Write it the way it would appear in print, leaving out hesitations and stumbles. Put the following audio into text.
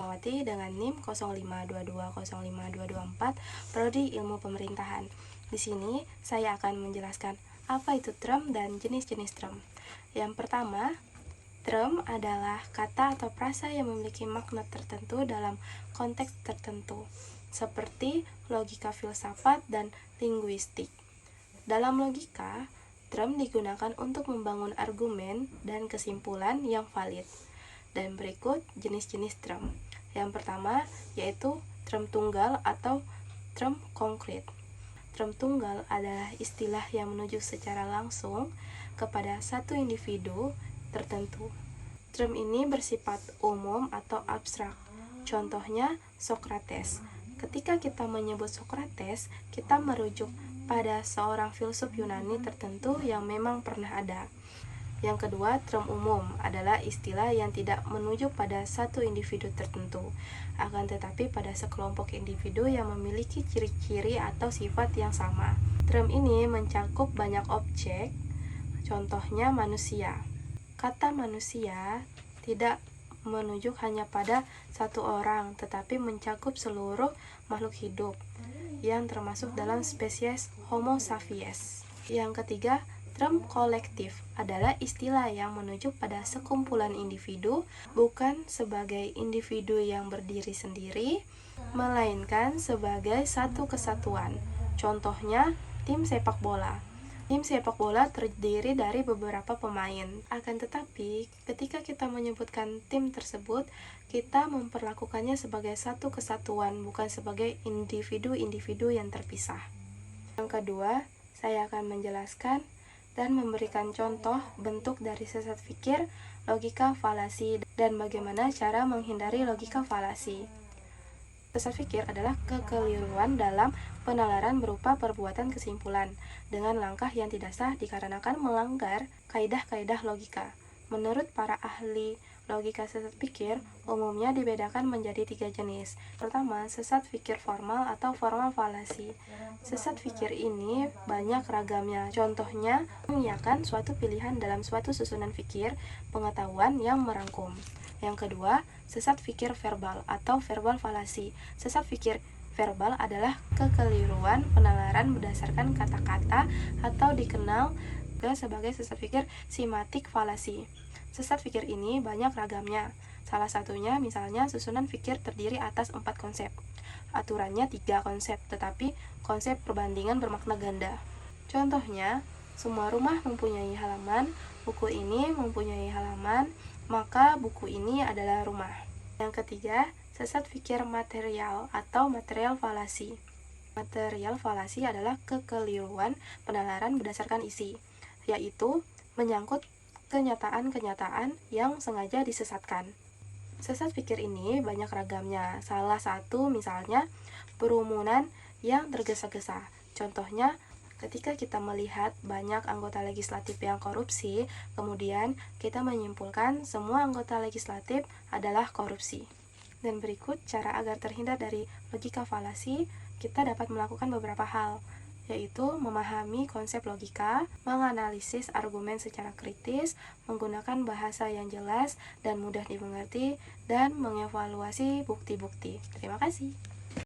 Fatmawati dengan NIM 052205224, Prodi Ilmu Pemerintahan. Di sini saya akan menjelaskan apa itu term dan jenis-jenis term. Yang pertama, term adalah kata atau frasa yang memiliki makna tertentu dalam konteks tertentu, seperti logika filsafat dan linguistik. Dalam logika, term digunakan untuk membangun argumen dan kesimpulan yang valid. Dan berikut jenis-jenis term. Yang pertama yaitu term tunggal atau term konkret. Term tunggal adalah istilah yang menunjuk secara langsung kepada satu individu tertentu. Term ini bersifat umum atau abstrak. Contohnya Socrates. Ketika kita menyebut Socrates, kita merujuk pada seorang filsuf Yunani tertentu yang memang pernah ada. Yang kedua, term umum adalah istilah yang tidak menunjuk pada satu individu tertentu, akan tetapi pada sekelompok individu yang memiliki ciri-ciri atau sifat yang sama. Term ini mencakup banyak objek, contohnya manusia. Kata manusia tidak menunjuk hanya pada satu orang, tetapi mencakup seluruh makhluk hidup yang termasuk dalam spesies Homo sapiens. Yang ketiga, term kolektif adalah istilah yang menunjuk pada sekumpulan individu, bukan sebagai individu yang berdiri sendiri, melainkan sebagai satu kesatuan. Contohnya, tim sepak bola. Tim sepak bola terdiri dari beberapa pemain. Akan tetapi, ketika kita menyebutkan tim tersebut, kita memperlakukannya sebagai satu kesatuan, bukan sebagai individu-individu yang terpisah. Yang kedua, saya akan menjelaskan dan memberikan contoh bentuk dari sesat pikir, logika falasi, dan bagaimana cara menghindari logika falasi. Sesat pikir adalah kekeliruan dalam penalaran berupa perbuatan kesimpulan dengan langkah yang tidak sah dikarenakan melanggar kaidah-kaidah logika. Menurut para ahli logika sesat pikir, umumnya dibedakan menjadi 3 jenis. Pertama, sesat pikir formal atau formal falasi. Sesat pikir ini banyak ragamnya. Contohnya, mengiyakan suatu pilihan dalam suatu susunan pikir pengetahuan yang merangkum. Yang kedua, sesat pikir verbal atau verbal falasi. Sesat pikir verbal adalah kekeliruan penalaran berdasarkan kata-kata atau dikenal juga sebagai sesat pikir simatik falasi. Sesat pikir ini banyak ragamnya. Salah satunya misalnya susunan pikir terdiri atas 4 konsep. Aturannya 3 konsep, tetapi konsep perbandingan bermakna ganda. Contohnya, semua rumah mempunyai halaman, buku ini mempunyai halaman, maka buku ini adalah rumah. Yang ketiga, sesat pikir material atau material falasi. Material falasi adalah kekeliruan penalaran berdasarkan isi, yaitu menyangkut kenyataan-kenyataan yang sengaja disesatkan. Sesat pikir ini banyak ragamnya. Salah satu misalnya perumunan yang tergesa-gesa. Contohnya, ketika kita melihat banyak anggota legislatif yang korupsi, kemudian kita menyimpulkan semua anggota legislatif adalah korupsi. Dan berikut cara agar terhindar dari logika falasi, kita dapat melakukan beberapa hal, yaitu memahami konsep logika, menganalisis argumen secara kritis, menggunakan bahasa yang jelas dan mudah dimengerti, dan mengevaluasi bukti-bukti. Terima kasih.